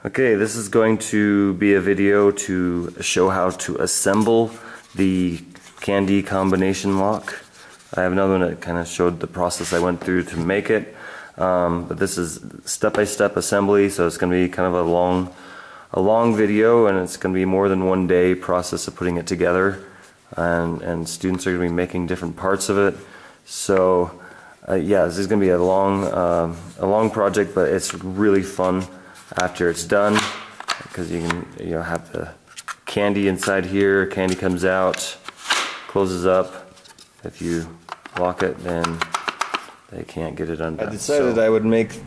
Okay, this is going to be a video to show how to assemble the candy combination lock. I have another one that kind of showed the process I went through to make it, but this is step-by-step assembly, so it's going to be kind of a long video, and it's going to be more than one day process of putting it together, and students are going to be making different parts of it. So yeah, this is going to be a long project, but it's really fun after it's done, because you can have the candy inside here. Candy comes out, closes up. If you lock it, then they can't get it undone. I decided I would make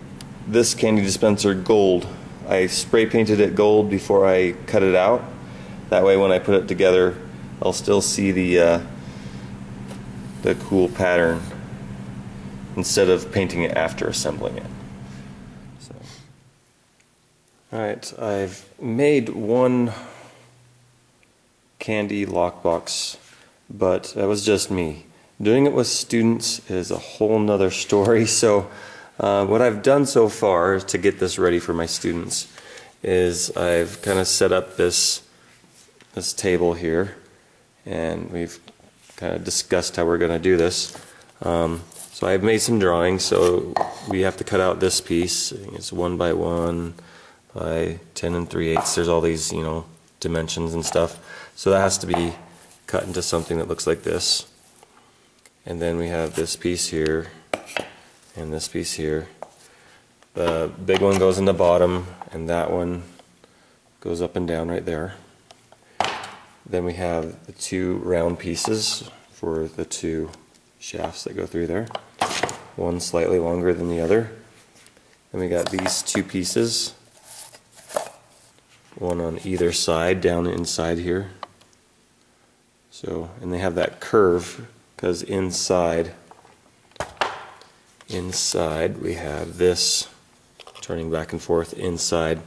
this candy dispenser gold. I spray painted it gold before I cut it out. That way when I put it together, I'll still see the cool pattern instead of painting it after assembling it. So, alright, I've made one candy lockbox, but that was just me. Doing it with students is a whole nother story. So what I've done so far to get this ready for my students is I've kind of set up this table here, and we've kind of discussed how we're going to do this. So I've made some drawings. So we have to cut out this piece. It's 1 by 1 by 10 3/8. There's all these dimensions and stuff. So that has to be cut into something that looks like this. And then we have this piece here and this piece here. The big one goes in the bottom, and that one goes up and down right there. Then we have the two round pieces for the two shafts that go through there. One slightly longer than the other. Then we got these two pieces, one on either side down inside here. So, and they have that curve because inside we have this turning back and forth inside,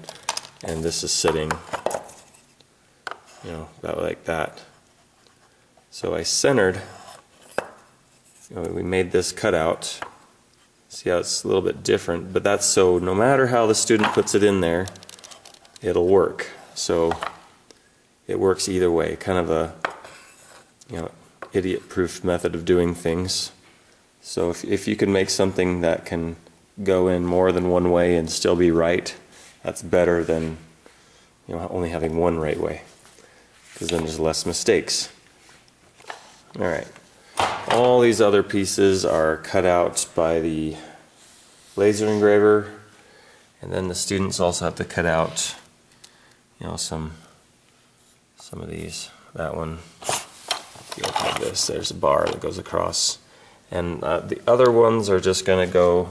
and this is sitting about like that. So I centered, we made this cutout. See how it's a little bit different, but that's so no matter how the student puts it in there, it'll work. So it works either way, kind of a idiot-proof method of doing things. So if you can make something that can go in more than one way and still be right, that's better than only having one right way, because then there's less mistakes. Alright, all these other pieces are cut out by the laser engraver, and then the students also have to cut out some of these. That one, if you open this, there's a bar that goes across. And the other ones are just going to go,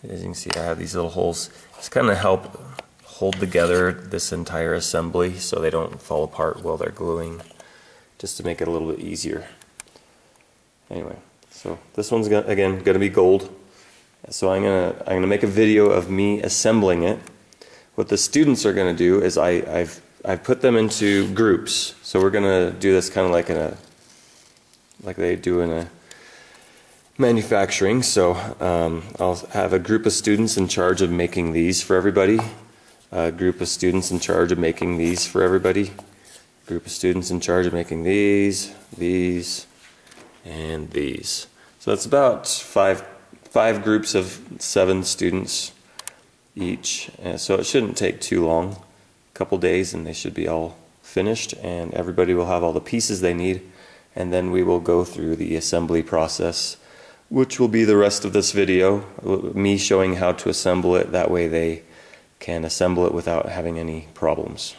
as you can see, I have these little holes. It's kind of help hold together this entire assembly so they don't fall apart while they're gluing, just to make it a little bit easier. Anyway, so this one's again going to be gold. So I'm gonna make a video of me assembling it. What the students are going to do is I've put them into groups. So we're going to do this kind of like they do in a manufacturing. So I'll have a group of students in charge of making these for everybody, a group of students in charge of making these for everybody, a group of students in charge of making these, and these. So that's about five groups of 7 students each. So it shouldn't take too long, a couple days, and they should be all finished, and everybody will have all the pieces they need. And then we will go through the assembly process, which will be the rest of this video, me showing how to assemble it. That way they can assemble it without having any problems.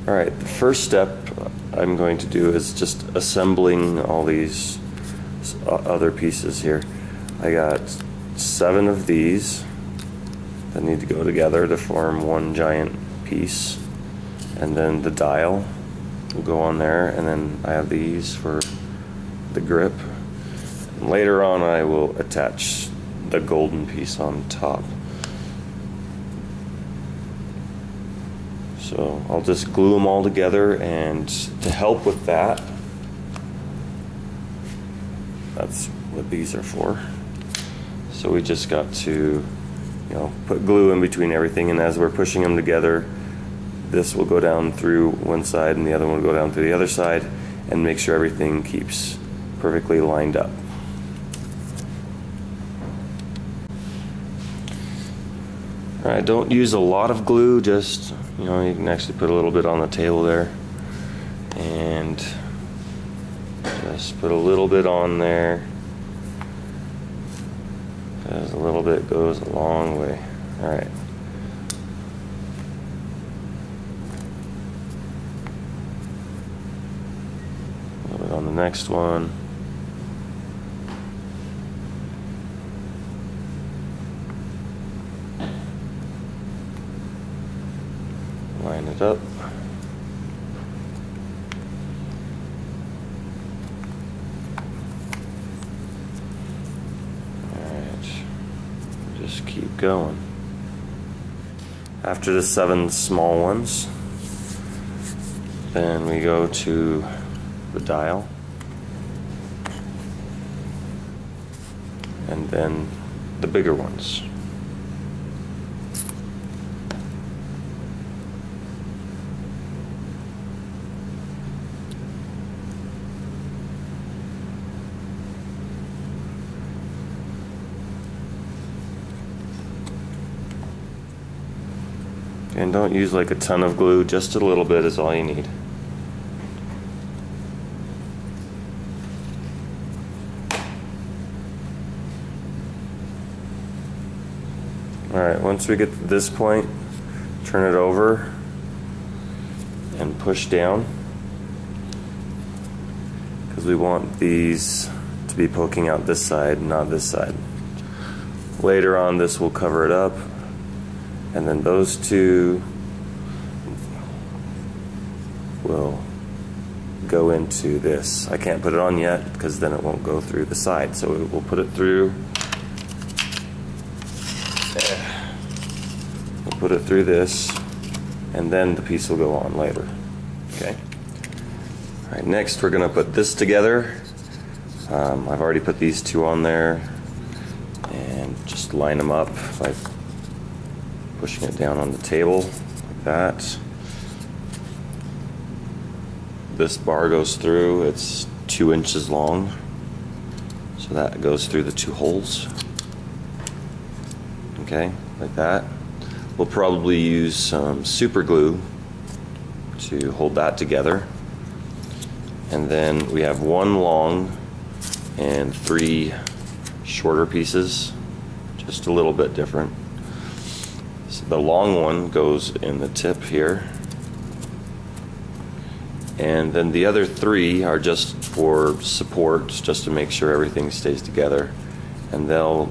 Alright, the first step I'm going to do is just assembling all these other pieces here. I got 7 of these that need to go together to form one giant piece. And then the dial will go on there, and then I have these for the grip. And later on I will attach the golden piece on top. So I'll just glue them all together, and to help with that, that's what these are for. So we just got to, put glue in between everything, and as we're pushing them together, this will go down through one side and the other one will go down through the other side, and make sure everything keeps perfectly lined up. Alright, don't use a lot of glue, just, you can actually put a little bit on the table there. And just put a little bit on there, because a little bit goes a long way. Alright. A little bit on the next one. Line it up. Just keep going. After the 7 small ones, then we go to the dial, and then the bigger ones. And don't use like a ton of glue, just a little bit is all you need. Alright, once we get to this point, turn it over and push down, because we want these to be poking out this side, not this side. Later on, this will cover it up. And then those two will go into this. I can't put it on yet because then it won't go through the side. So we'll put it through. We'll put it through this, and then the piece will go on later. Okay. All right. Next, we're going to put this together. I've already put these two on there, and just line them up by pushing it down on the table like that. This bar goes through, it's 2 inches long, so that goes through the 2 holes. Okay, like that. We'll probably use some super glue to hold that together. And then we have 1 long and 3 shorter pieces, just a little bit different. So the long one goes in the tip here, and then the other 3 are just for support, just to make sure everything stays together. And you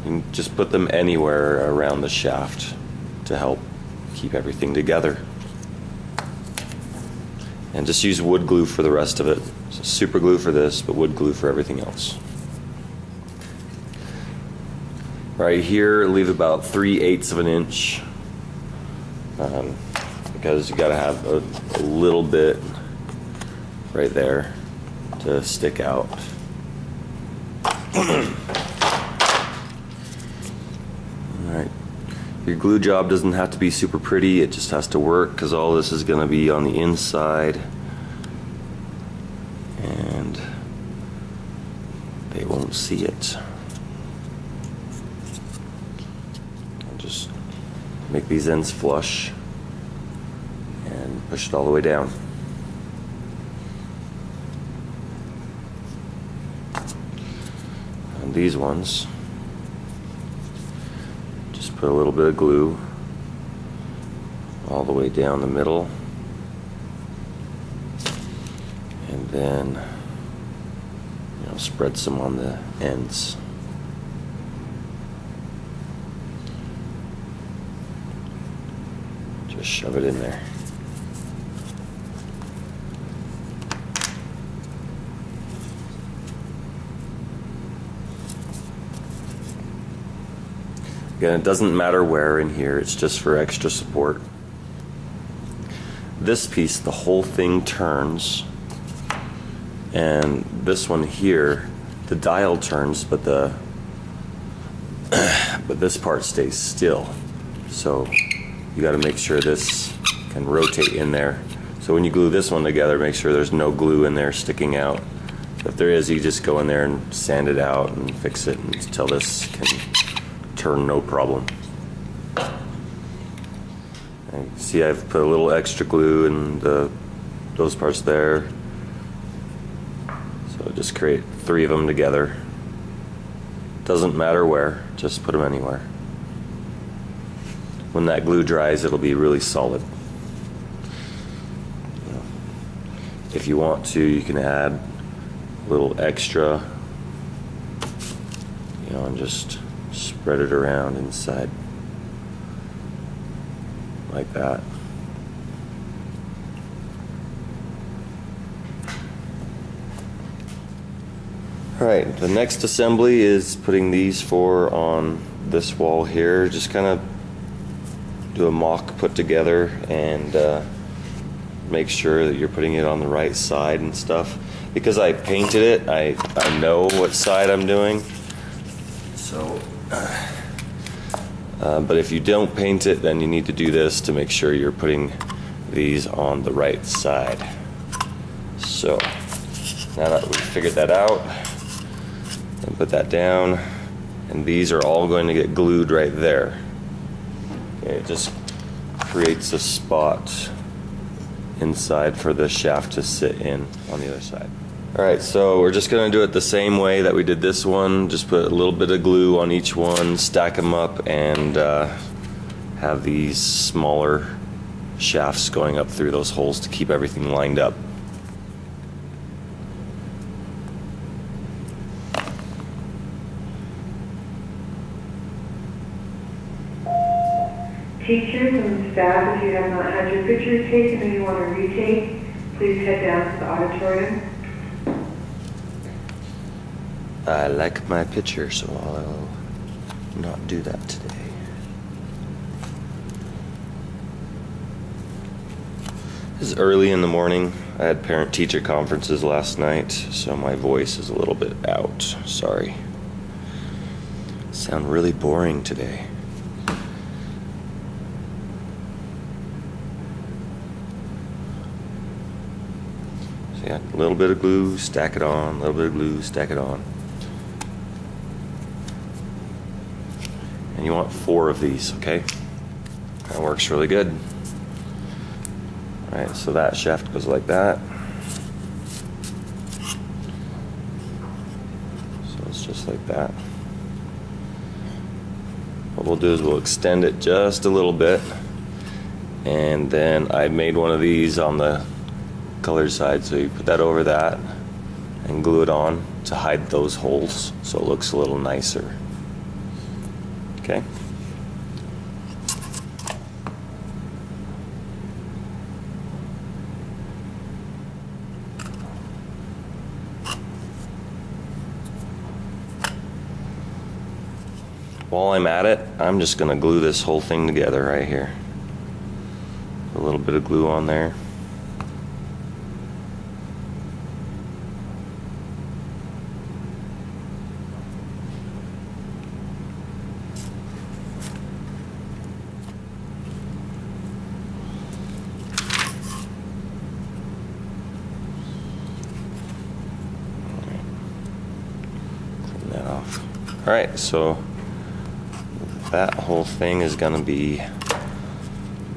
can just put them anywhere around the shaft to help keep everything together. And just use wood glue for the rest of it. So super glue for this, but wood glue for everything else. Right here, leave about 3/8 of an inch, because you gotta have a little bit right there to stick out. Alright, your glue job doesn't have to be super pretty, it just has to work, because all this is gonna be on the inside, and they won't see it. Just make these ends flush and push it all the way down. And these ones, just put a little bit of glue all the way down the middle, and then spread some on the ends. Just shove it in there. Again, it doesn't matter where in here, it's just for extra support. This piece, the whole thing turns, and this one here, the dial turns, but the but this part stays still. So you got to make sure this can rotate in there. So when you glue this one together, make sure there's no glue in there sticking out. If there is, you just go in there and sand it out and fix it until this can turn no problem. And see, I've put a little extra glue in those parts there. So just create 3 of them together. Doesn't matter where, just put them anywhere. When that glue dries, it'll be really solid. If you want to, you can add a little extra, and just spread it around inside like that. Alright, the next assembly is putting these 4 on this wall here. Just kind of do a mock put together and make sure that you're putting it on the right side and stuff. Because I painted it, I know what side I'm doing. So, but if you don't paint it, then you need to do this to make sure you're putting these on the right side. So, now that we've figured that out, and put that down, and these are all going to get glued right there. Okay, it just creates a spot inside for the shaft to sit in on the other side. Alright, so we're just going to do it the same way that we did this one. Just put a little bit of glue on each one, stack them up, and have these smaller shafts going up through those holes to keep everything lined up. Teachers and staff, if you have not had your pictures taken and you want to retake, please head down to the auditorium. I like my picture, so I'll not do that today. It's early in the morning. I had parent-teacher conferences last night, so my voice is a little bit out. Sorry. Sound really boring today. So yeah, a little bit of glue, stack it on, a little bit of glue, stack it on. And you want 4 of these, okay? That works really good. Alright, so that shaft goes like that. So it's just like that. What we'll do is we'll extend it just a little bit, and then I made one of these on the colored side, so you put that over that and glue it on to hide those holes so it looks a little nicer. Okay? While I'm at it, I'm just going to glue this whole thing together right here. A little bit of glue on there. Clean that off. Alright, so that whole thing is going to be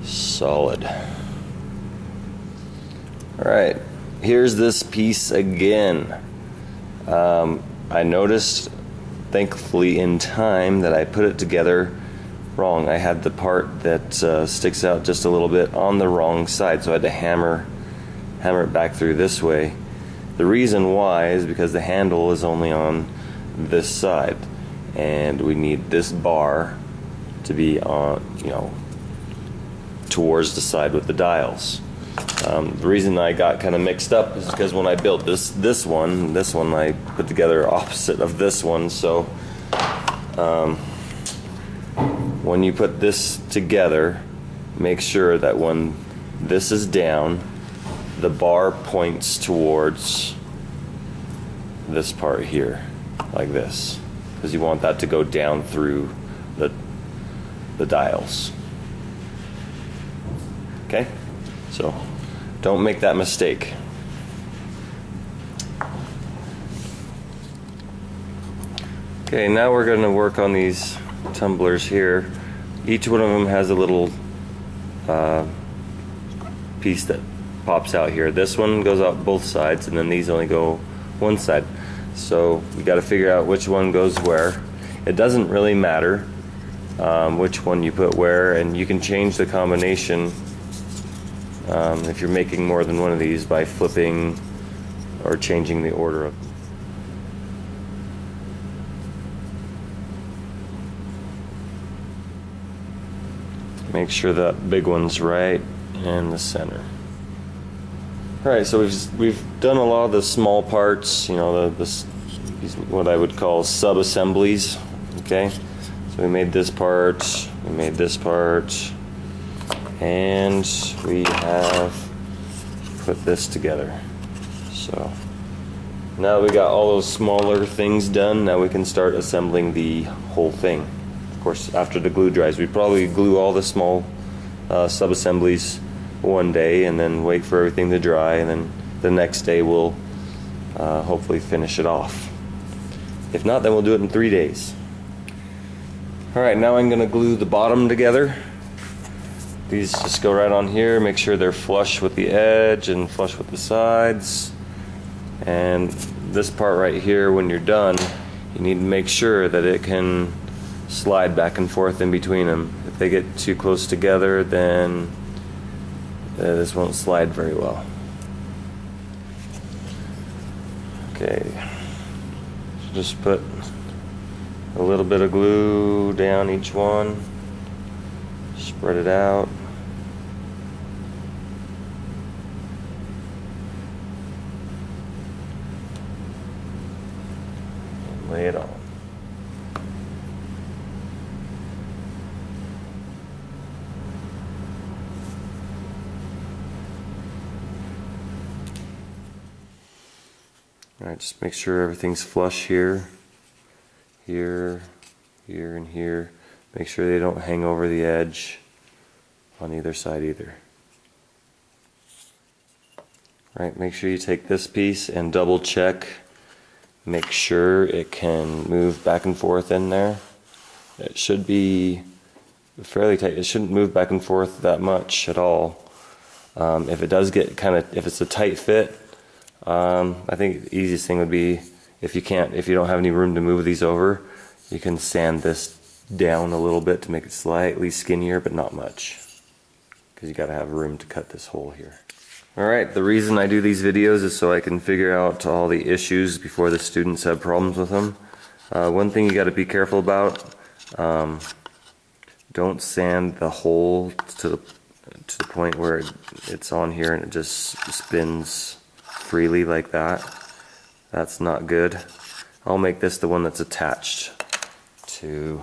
solid. Alright, here's this piece again. I noticed, thankfully in time, that I put it together wrong. I had the part that sticks out just a little bit on the wrong side, so I had to hammer it back through this way. The reason why is because the handle is only on this side, and we need this bar to be on, towards the side with the dials. The reason I got kind of mixed up is because when I built this one I put together opposite of this one. So when you put this together, make sure that when this is down, the bar points towards this part here, like this, because you want that to go down through the dials. Okay, so don't make that mistake. Okay, now we're going to work on these tumblers here. Each one of them has a little piece that pops out here. This one goes out both sides, and then these only go one side. So we got to figure out which one goes where. It doesn't really matter which one you put where, and you can change the combination if you're making more than one of these by flipping or changing the order of them. Make sure that big one's right in the center. Alright, so we've done a lot of the small parts, you know, these what I would call sub-assemblies. Okay, so we made this part, we made this part, and we have put this together. So now we got all those smaller things done, now we can start assembling the whole thing. Of course, after the glue dries, we'd probably glue all the small sub-assemblies one day and then wait for everything to dry, and then the next day we'll hopefully finish it off. If not, then we'll do it in 3 days. Alright, now I'm going to glue the bottom together. These just go right on here, make sure they're flush with the edge and flush with the sides. And this part right here, when you're done, you need to make sure that it can slide back and forth in between them. If they get too close together, then this won't slide very well. Okay, so just put a little bit of glue down each one, spread it out. And lay it on. Alright, just make sure everything's flush here, here, here, and here. Make sure they don't hang over the edge on either side either. Alright, make sure you take this piece and double check. Make sure it can move back and forth in there. It should be fairly tight. It shouldn't move back and forth that much at all. If it does get if it's a tight fit, I think the easiest thing would be if you don't have any room to move these over, you can sand this down a little bit to make it slightly skinnier, but not much, because you got to have room to cut this hole here. Alright, the reason I do these videos is so I can figure out all the issues before the students have problems with them. One thing you got to be careful about, don't sand the hole to the point where it's on here and it just spins freely like that. That's not good. I'll make this the one that's attached to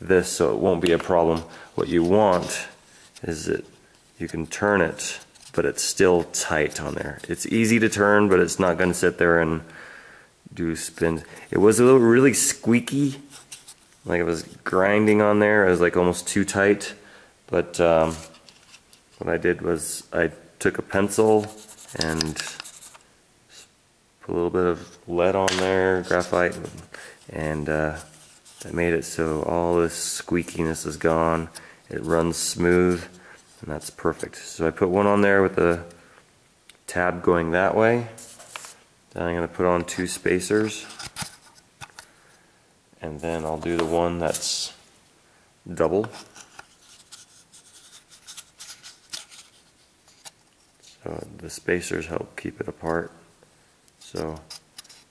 this so it won't be a problem. What you want is that you can turn it, but it's still tight on there. It's easy to turn, but it's not going to sit there and do spins. It was a little really squeaky, like it was grinding on there. It was like almost too tight, but what I did was I took a pencil and put a little bit of lead on there, graphite, and that made it so all this squeakiness is gone. It runs smooth, and that's perfect. So I put one on there with the tab going that way. Then I'm going to put on 2 spacers, and then I'll do the one that's double. So the spacers help keep it apart. So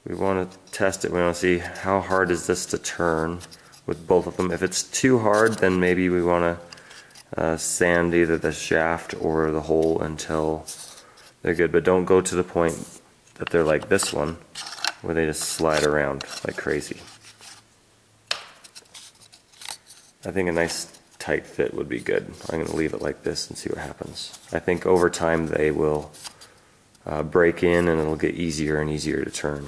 we want to test it. We want to see how hard is this to turn with both of them. If it's too hard, then maybe we want to sand either the shaft or the hole until they're good. But don't go to the point that they're like this one, where they just slide around like crazy. I think a nice tight fit would be good. I'm going to leave it like this and see what happens. I think over time they will break in and it'll get easier and easier to turn.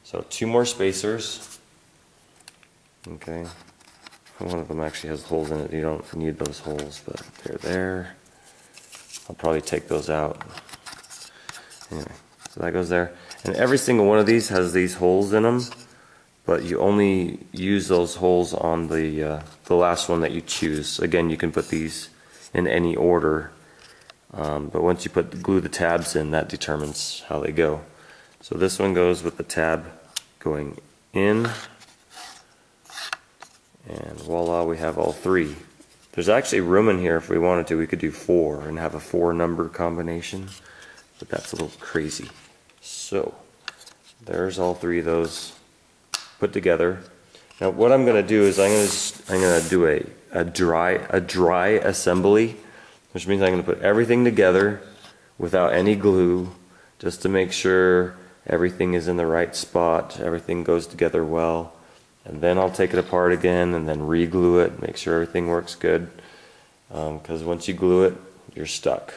So 2 more spacers. Okay. One of them actually has holes in it. You don't need those holes, but they're there. I'll probably take those out. Anyway, so that goes there. And every single one of these has these holes in them, but you only use those holes on the last one that you choose. Again, you can put these in any order, but once you glue the tabs in, that determines how they go. So this one goes with the tab going in, and voila, we have all three. There's actually room in here if we wanted to. We could do 4 and have a 4-number combination, but that's a little crazy. So there's all three of those put together. Now what I'm going to do is I'm going to do a dry assembly, which means I'm going to put everything together without any glue, just to make sure everything is in the right spot, everything goes together well. And then I'll take it apart again and then re-glue it, make sure everything works good, because once you glue it, you're stuck.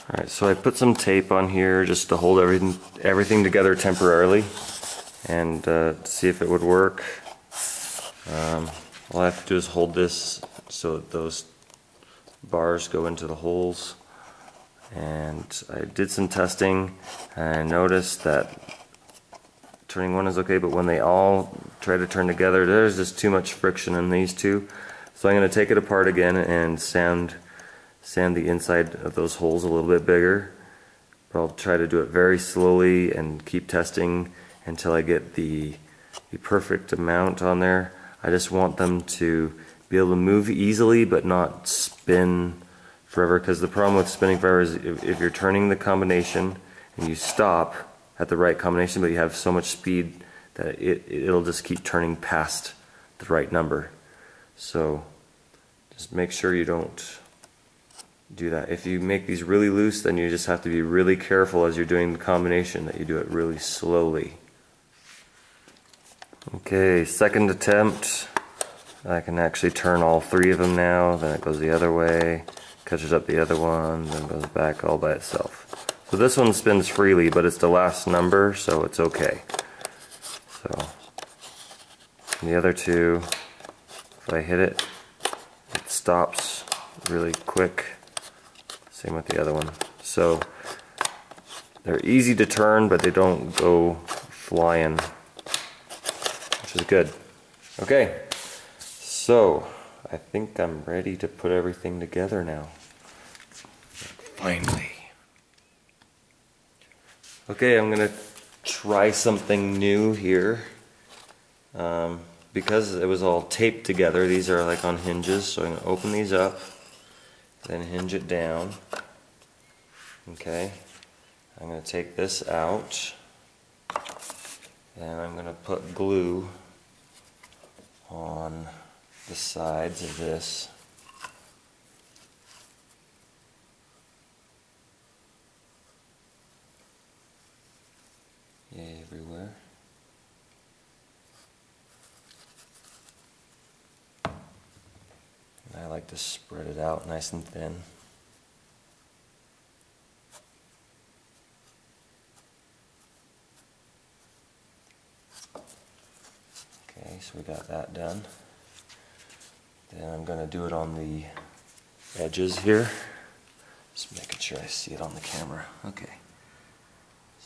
Alright, so I put some tape on here just to hold everything together temporarily and see if it would work. All I have to do is hold this so that those bars go into the holes. And I did some testing and I noticed that turning one is okay, but when they all try to turn together, there's just too much friction in these two. So I'm going to take it apart again and sand the inside of those holes a little bit bigger. But I'll try to do it very slowly and keep testing until I get the perfect amount on there. I just want them to be able to move easily but not spin forever, because the problem with spinning forever is if you're turning the combination and you stop at the right combination, but you have so much speed that it'll just keep turning past the right number. So just make sure you don't do that. If you make these really loose, then you just have to be really careful as you're doing the combination that you do it really slowly. Okay, second attempt. I can actually turn all three of them now, then it goes the other way, catches up the other one, then goes back all by itself. So this one spins freely, but it's the last number, so it's okay. So the other two, if I hit it, it stops really quick. Same with the other one. So they're easy to turn, but they don't go flying, which is good. Okay, so I think I'm ready to put everything together now. Finally. Okay, I'm gonna try something new here. Because it was all taped together, these are like on hinges, so I'm gonna open these up, then hinge it down. Okay, I'm gonna take this out, and I'm gonna put glue on the sides of this. Yay, everywhere. And I like to spread it out nice and thin. Okay, so we got that done. Then I'm going to do it on the edges here. Just making sure I see it on the camera. Okay.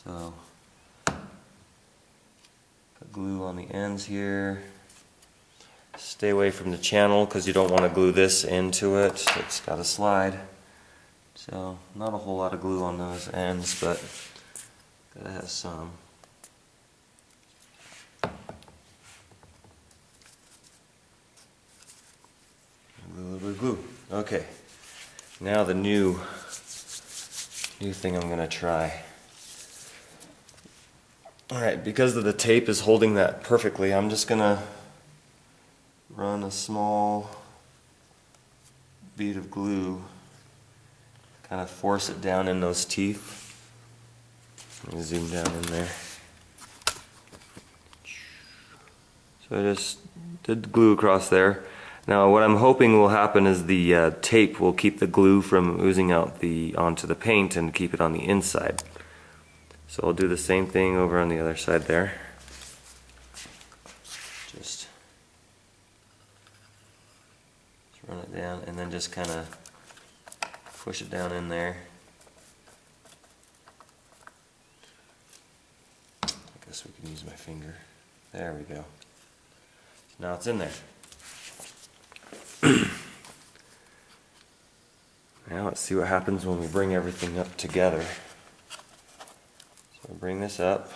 So, put glue on the ends here. Stay away from the channel because you don't want to glue this into it. It's got a slide. So, not a whole lot of glue on those ends, but gotta have some. Glue. Okay, now the new thing I'm gonna try. Alright, because the tape is holding that perfectly, I'm just gonna run a small bead of glue, kind of force it down in those teeth. Let me zoom down in there. So I just did glue across there. Now what I'm hoping will happen is the tape will keep the glue from oozing out onto the paint and keep it on the inside. So I'll do the same thing over on the other side there. Just run it down and then just kind of push it down in there. I guess we can use my finger. There we go. Now it's in there. Now let's see what happens when we bring everything up together. So bring this up.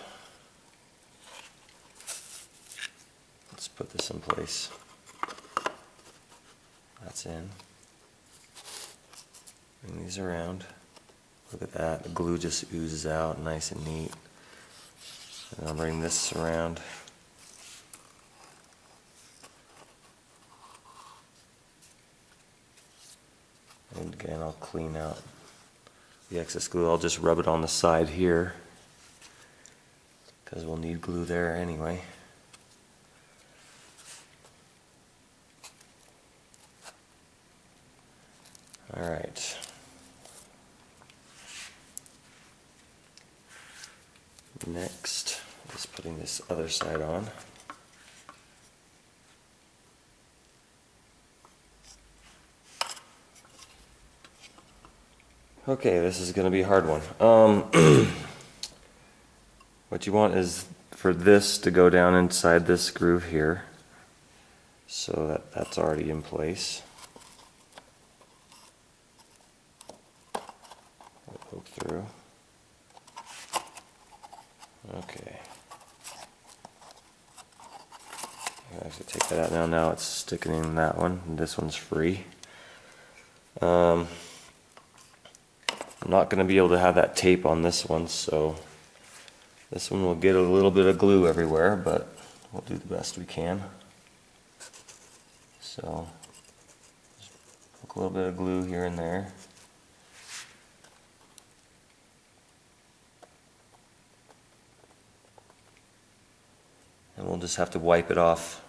Let's put this in place. That's in. Bring these around. Look at that, the glue just oozes out nice and neat. And I'll bring this around. And again, I'll clean out the excess glue. I'll just rub it on the side here, because we'll need glue there anyway. Alright. Next, just putting this other side on. Okay, this is going to be a hard one. What you want is for this to go down inside this groove here, so that's already in place. We'll poke through. Okay. I have to take that out now. Now it's sticking in that one, and this one's free. I'm not going to be able to have that tape on this one, so this one will get a little bit of glue everywhere, but we'll do the best we can. So, just poke a little bit of glue here and there. And we'll just have to wipe it off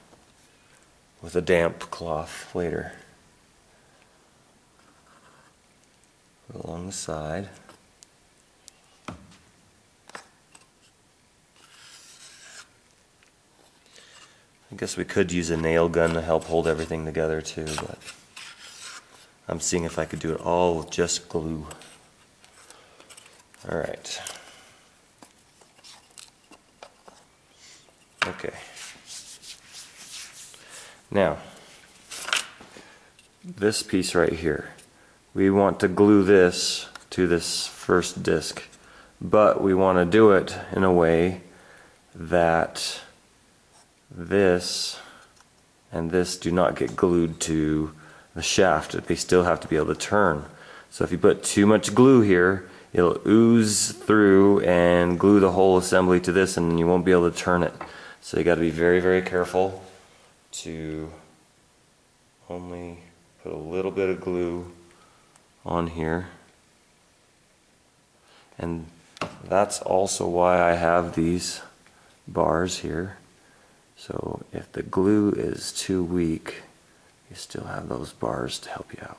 with a damp cloth later. Put it along the side. I guess we could use a nail gun to help hold everything together too, but I'm seeing if I could do it all with just glue. Alright. Okay. Now, this piece right here, we want to glue this to this first disc, but we want to do it in a way that this and this do not get glued to the shaft. They still have to be able to turn. So if you put too much glue here, it'll ooze through and glue the whole assembly to this, and you won't be able to turn it. So you got to be very, very careful to only put a little bit of glue on here. And that's also why I have these bars here. So if the glue is too weak, you still have those bars to help you out.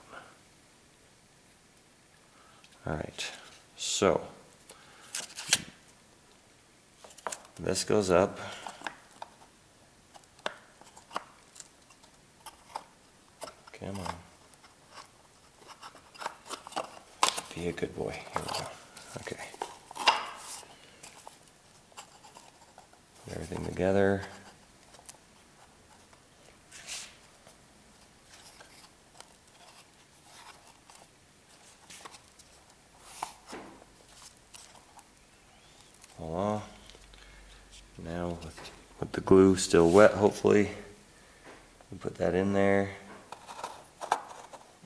Alright, so this goes up. Come on. Be a good boy. Here we go. Okay. Put everything together. Voila. Now with the glue still wet, hopefully, we put that in there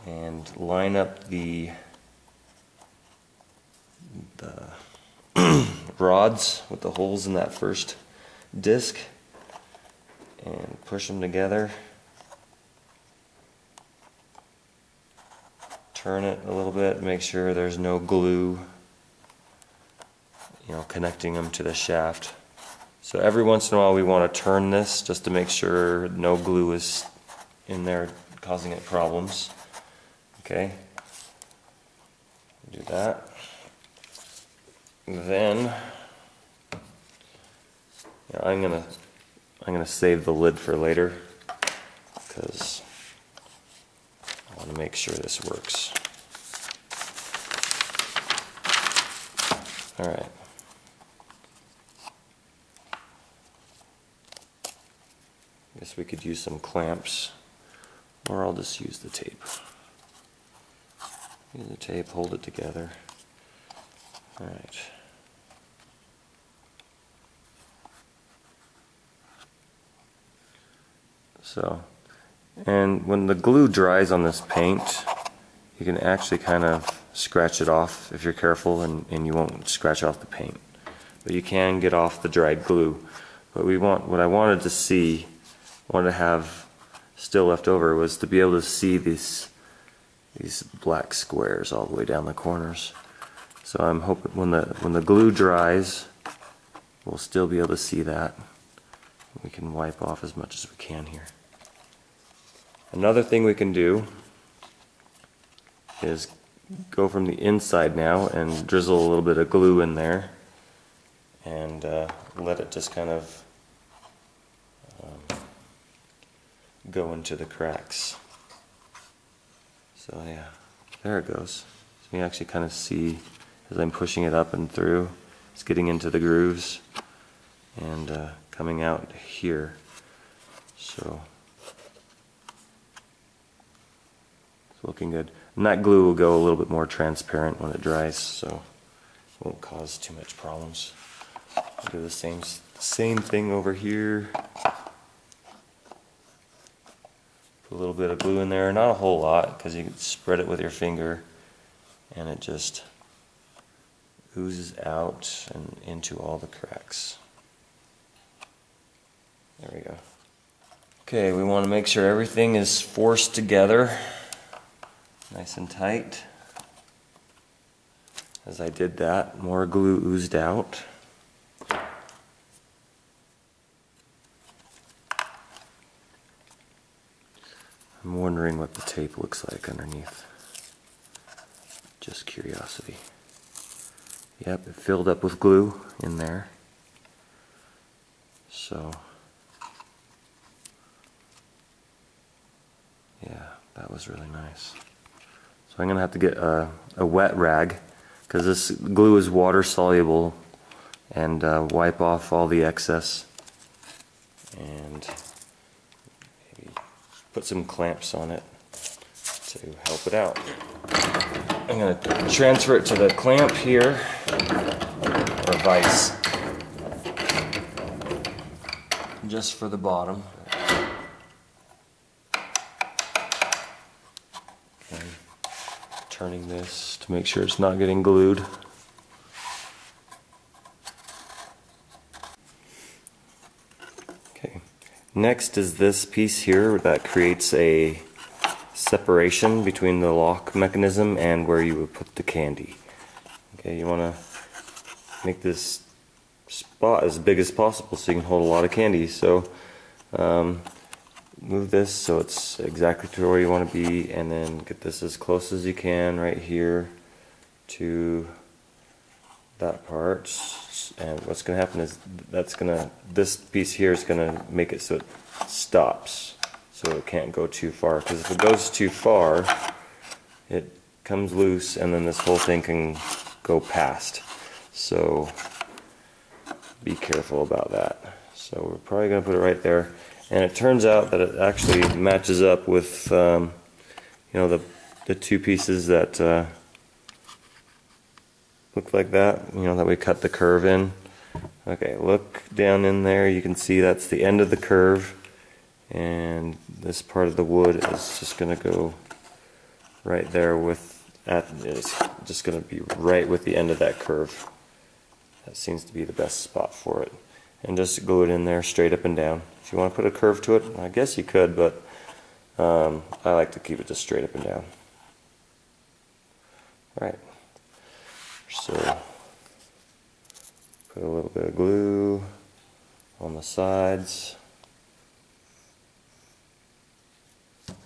and line up the rods with the holes in that first disc and push them together. Turn it a little bit, make sure there's no glue, connecting them to the shaft. So every once in a while we want to turn this just to make sure no glue is in there causing it problems. Okay, do that. Then Yeah, I'm gonna save the lid for later because I want to make sure this works. All right. Guess we could use some clamps, or I'll just use the tape. Use the tape, hold it together. All right. So, and when the glue dries on this paint, you can actually kind of scratch it off if you're careful, and you won't scratch off the paint. But you can get off the dried glue. But what I wanted to see, wanted to have still left over, was to be able to see these black squares all the way down the corners. So I'm hoping when the glue dries, we'll still be able to see that. We can wipe off as much as we can here. Another thing we can do is go from the inside now and drizzle a little bit of glue in there and let it just kind of go into the cracks. So yeah, there it goes. So you actually kind of see as I'm pushing it up and through, it's getting into the grooves and coming out here. So it's looking good. And that glue will go a little bit more transparent when it dries, so it won't cause too much problems. I'll do the same thing over here. Put a little bit of glue in there, not a whole lot, because you can spread it with your finger and it just oozes out and into all the cracks. There we go. Okay, we want to make sure everything is forced together nice and tight. As I did that, more glue oozed out. I'm wondering what the tape looks like underneath. Just curiosity. Yep, it filled up with glue in there. So, yeah, that was really nice. So I'm going to have to get a wet rag, because this glue is water soluble, and wipe off all the excess and maybe put some clamps on it to help it out. I'm going to transfer it to the clamp here, or vise, just for the bottom. Okay. Turning this to make sure it's not getting glued. Okay. Next is this piece here that creates a separation between the lock mechanism and where you would put the candy. Okay, you want to make this spot as big as possible so you can hold a lot of candy. So move this so it's exactly to where you want to be, and then get this as close as you can right here to that part. And what's going to happen is this piece here is going to make it so it stops, so it can't go too far, because if it goes too far it comes loose and then this whole thing can go past. So be careful about that. So we're probably going to put it right there. And it turns out that it actually matches up with you know, the two pieces that look like that, you know, that we cut the curve in. Okay, look down in there, you can see that's the end of the curve, and this part of the wood is just going to go right there it's just going to be right with the end of that curve. That seems to be the best spot for it. And just glue it in there straight up and down. If you want to put a curve to it, I guess you could, but I like to keep it just straight up and down. Right. So put a little bit of glue on the sides.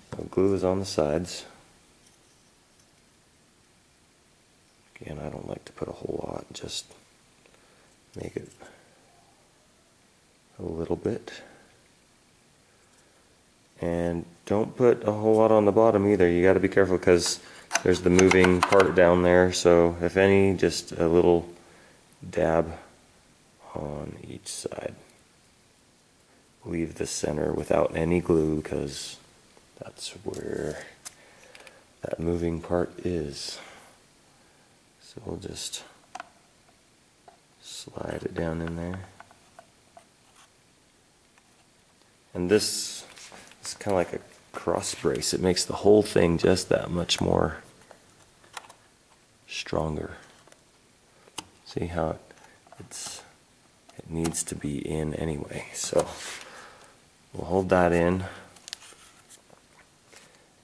The glue is on the sides. Again, I don't like to put a whole lot, just make it a little bit. And don't put a whole lot on the bottom either. You got to be careful because there's the moving part down there. So if any, just a little dab on each side. Leave the center without any glue because that's where that moving part is. So we'll just slide it down in there. And this is kind of like a cross brace. It makes the whole thing just that much more stronger. See how it needs to be in anyway. So we'll hold that in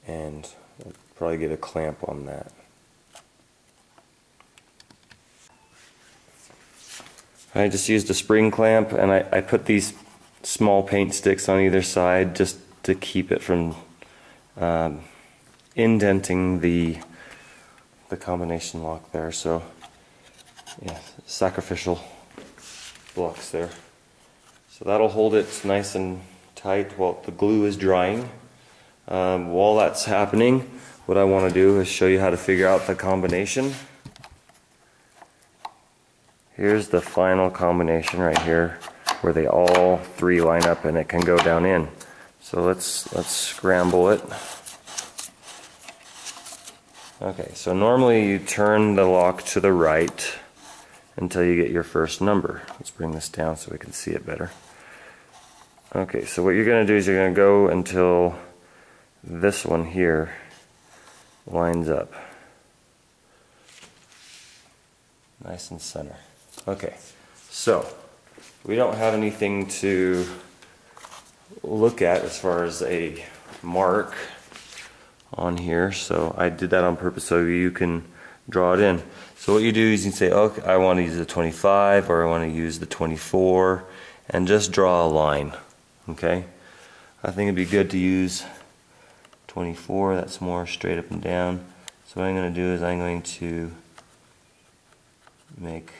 and we'll probably get a clamp on that. I just used a spring clamp and I put these small paint sticks on either side just to keep it from indenting the combination lock there. So yeah, sacrificial blocks there. So that'll hold it nice and tight while the glue is drying. While that's happening, what I want to do is show you how to figure out the combination. Here's the final combination right here where they all three line up and it can go down in. So let's scramble it. Okay, so normally you turn the lock to the right until you get your first number. Let's bring this down so we can see it better. Okay, so what you're going to do is you're going to go until this one here lines up. Nice and center. Okay, so we don't have anything to look at as far as a mark on here, so I did that on purpose so you can draw it in. So what you do is you can say, okay, I want to use the 25 or I want to use the 24 and just draw a line. Okay, I think it'd be good to use 24, that's more straight up and down. So what I'm going to do is I'm going to make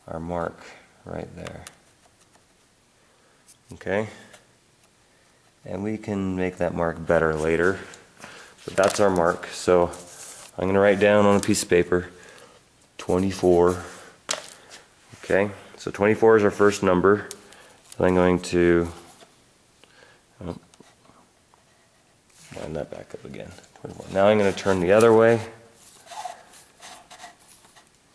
our mark right there. Okay, and we can make that mark better later, but that's our mark. So I'm going to write down on a piece of paper 24. Okay, so 24 is our first number. So I'm going to line that back up again. 24. Now I'm going to turn the other way.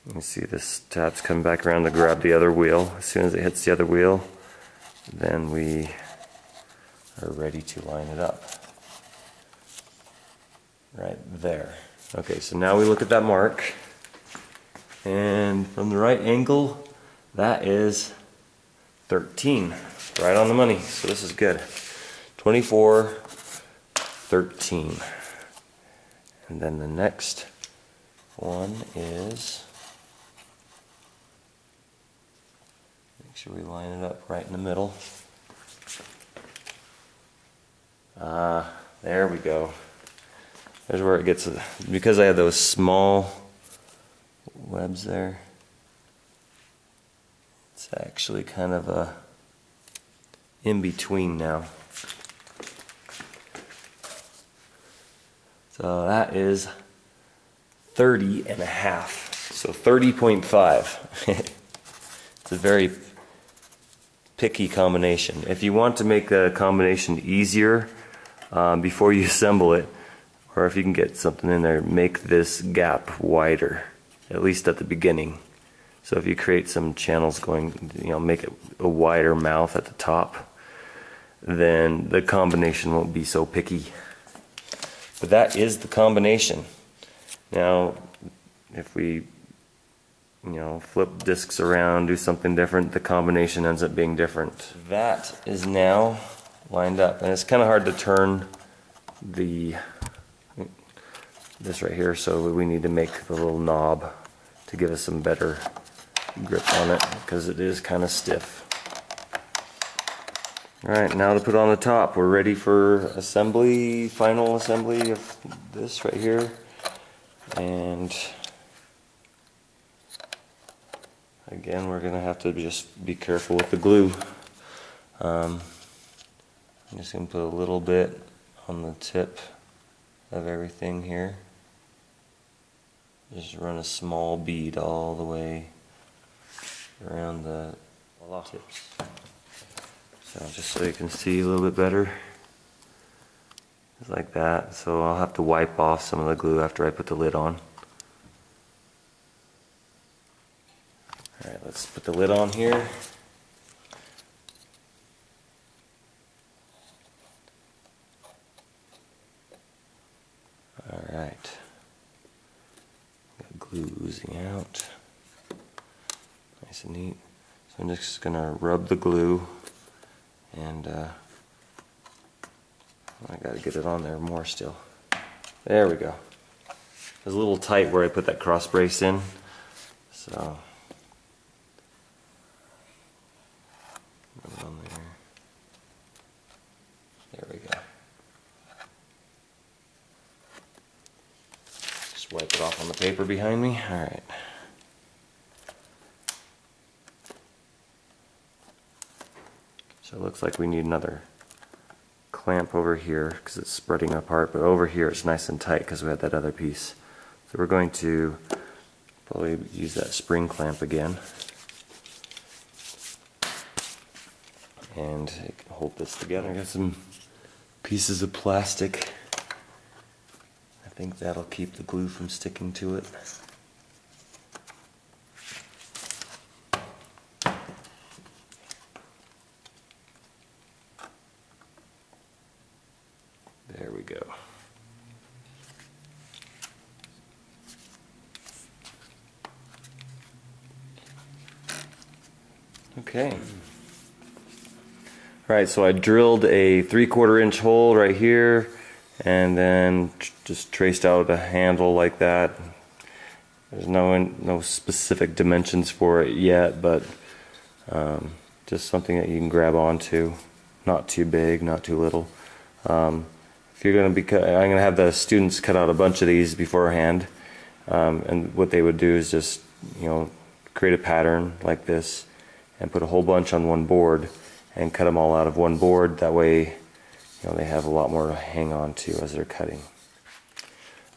You can see this tab's coming back around to grab the other wheel. As soon as it hits the other wheel, then we are ready to line it up. Right there. Okay, so now we look at that mark, and from the right angle, that is 13. Right on the money, so this is good. 24, 13. And then the next one is, make sure we line it up right in the middle. There we go. There's where it gets, because I have those small webs there, it's actually kind of a in between now. So that is 30 and a half. So 30.5. It's a very picky combination. If you want to make a combination easier before you assemble it, or if you can get something in there, make this gap wider, at least at the beginning. So if you create some channels going, make it a wider mouth at the top, then the combination won't be so picky. But that is the combination. Now, if we, flip discs around, do something different, the combination ends up being different. That is now lined up, and it's kind of hard to turn this right here, so we need to make the little knob to give us some better grip on it, because it is kind of stiff. Alright, now to put on the top, we're ready for assembly, final assembly of this right here. And again, we're going to have to just be careful with the glue. I'm just going to put a little bit on the tip of everything here. Just run a small bead all the way around the tips. So just so you can see a little bit better. Just like that. So I'll have to wipe off some of the glue after I put the lid on. Alright, let's put the lid on here. Alright. Got glue oozing out. Nice and neat. So I'm just going to rub the glue, and I got to get it on there more still. There we go. It was a little tight where I put that cross brace in, so rub it on there. There we go. Just wipe it off on the paper behind me. All right. So it looks like we need another clamp over here because it's spreading apart, but over here it's nice and tight because we had that other piece. So we're going to probably use that spring clamp again and hold this together. I got some pieces of plastic. I think that'll keep the glue from sticking to it. There we go. Okay. Alright, so I drilled a 3/4 inch hole right here and then just traced out a handle like that. There's no specific dimensions for it yet, but just something that you can grab onto. Not too big, not too little. If you're going to be, I'm going to have the students cut out a bunch of these beforehand, and what they would do is just, create a pattern like this and put a whole bunch on one board and cut them all out of one board. That way, they have a lot more to hang on to as they're cutting.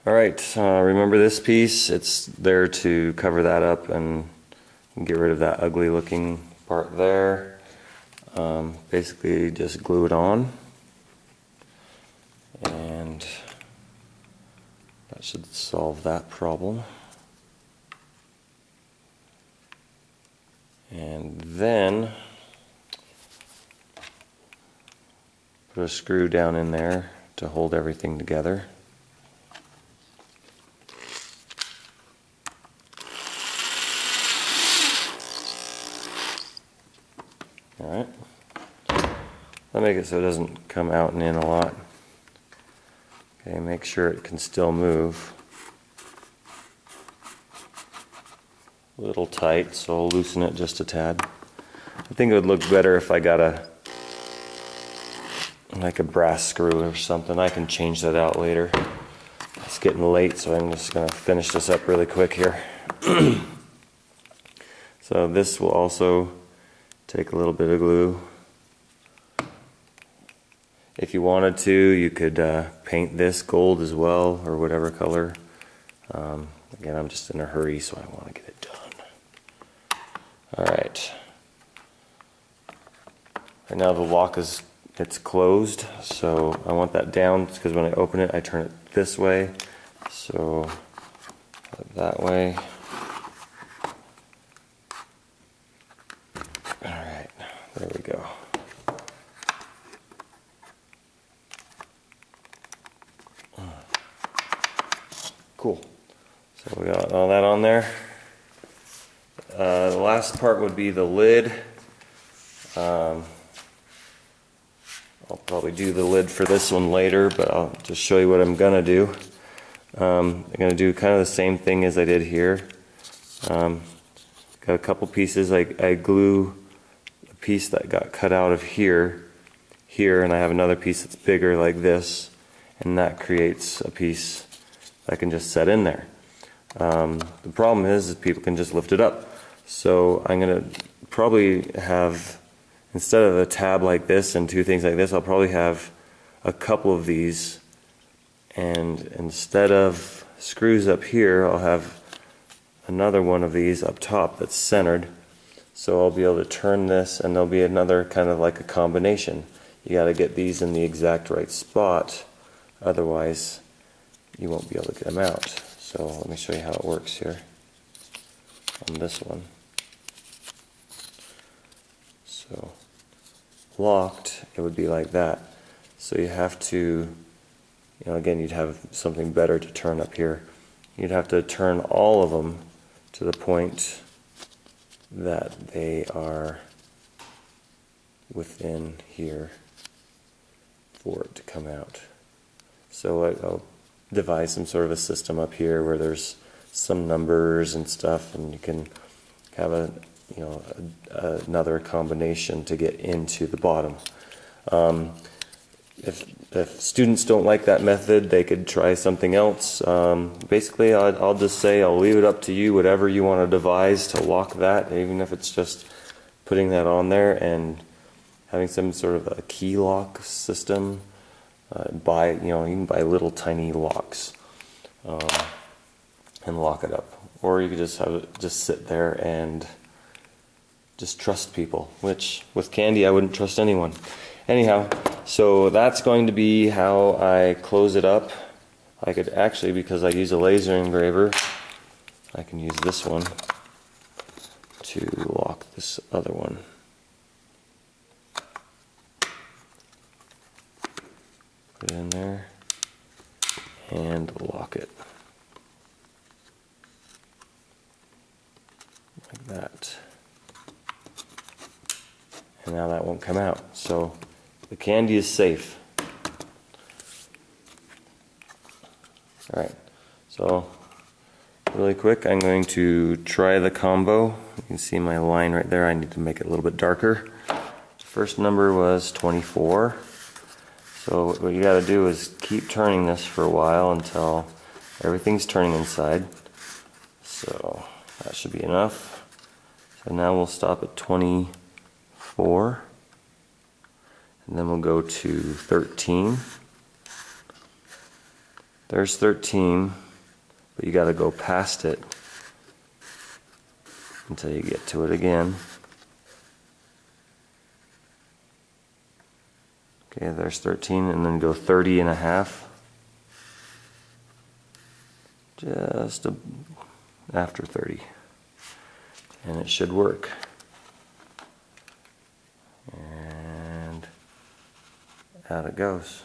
Alright, remember this piece? It's there to cover that up and get rid of that ugly looking part there. Basically just glue it on, and that should solve that problem. And then put a screw down in there to hold everything together. Alright. I'll make it so it doesn't come out and in a lot. Okay, make sure it can still move. A little tight, so I'll loosen it just a tad. I think it would look better if I got like a brass screw or something. I can change that out later. It's getting late, so I'm just going to finish this up really quick here. So this will also take a little bit of glue. If you wanted to, you could paint this gold as well, or whatever color. Again, I'm just in a hurry, so I want to get it done. Alright. Right now the lock it's closed, so I want that down because when I open it, I turn it this way. So that way. Alright, there we go. Cool. So we got all that on there. The last part would be the lid. I'll probably do the lid for this one later, but I'll just show you what I'm gonna do. I'm gonna do kind of the same thing as I did here. Got a couple pieces. I glue a piece that got cut out of here, and I have another piece that's bigger like this, and that creates a piece I can just set in there. The problem is people can just lift it up. So I'm going to probably have, instead of a tab like this and two things like this, I'll probably have a couple of these, and instead of screws up here, I'll have another one of these up top that's centered. So I'll be able to turn this, and there'll be another kind of like a combination. You got to get these in the exact right spot, otherwise you won't be able to get them out. So let me show you how it works here on this one. So locked, it would be like that. So you have to, again, you'd have something better to turn up here. You'd have to turn all of them to the point that they are within here for it to come out. So I'll devise some sort of a system up here where there's some numbers and stuff, and you can have another combination to get into the bottom. If students don't like that method, they could try something else. Basically, I'll just say I'll leave it up to you, whatever you want to devise to lock that, even if it's just putting that on there and having some sort of a key lock system. You can buy little tiny locks and lock it up, or you could just have it just sit there and just trust people, which with candy I wouldn't trust anyone. Anyhow, so that's going to be how I close it up. I could actually, because I use a laser engraver, I can use this one to lock this other one. Put it in there and lock it like that. And now that won't come out. So the candy is safe. Alright, so really quick, I'm going to try the combo. You can see my line right there. I need to make it a little bit darker. The first number was 24. So what you got to do is keep turning this for a while until everything's turning inside. So that should be enough. So now we'll stop at 24. And then we'll go to 13. There's 13, but you got to go past it until you get to it again. Okay, there's 13, and then go 30 and a half. Just after 30. And it should work. And out it goes.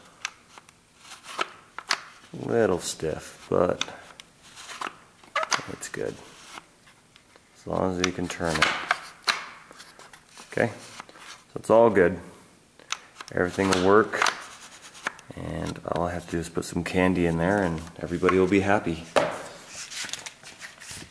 Little stiff, but it's good. As long as you can turn it. Okay, so it's all good. Everything will work, and all I have to do is put some candy in there and everybody will be happy.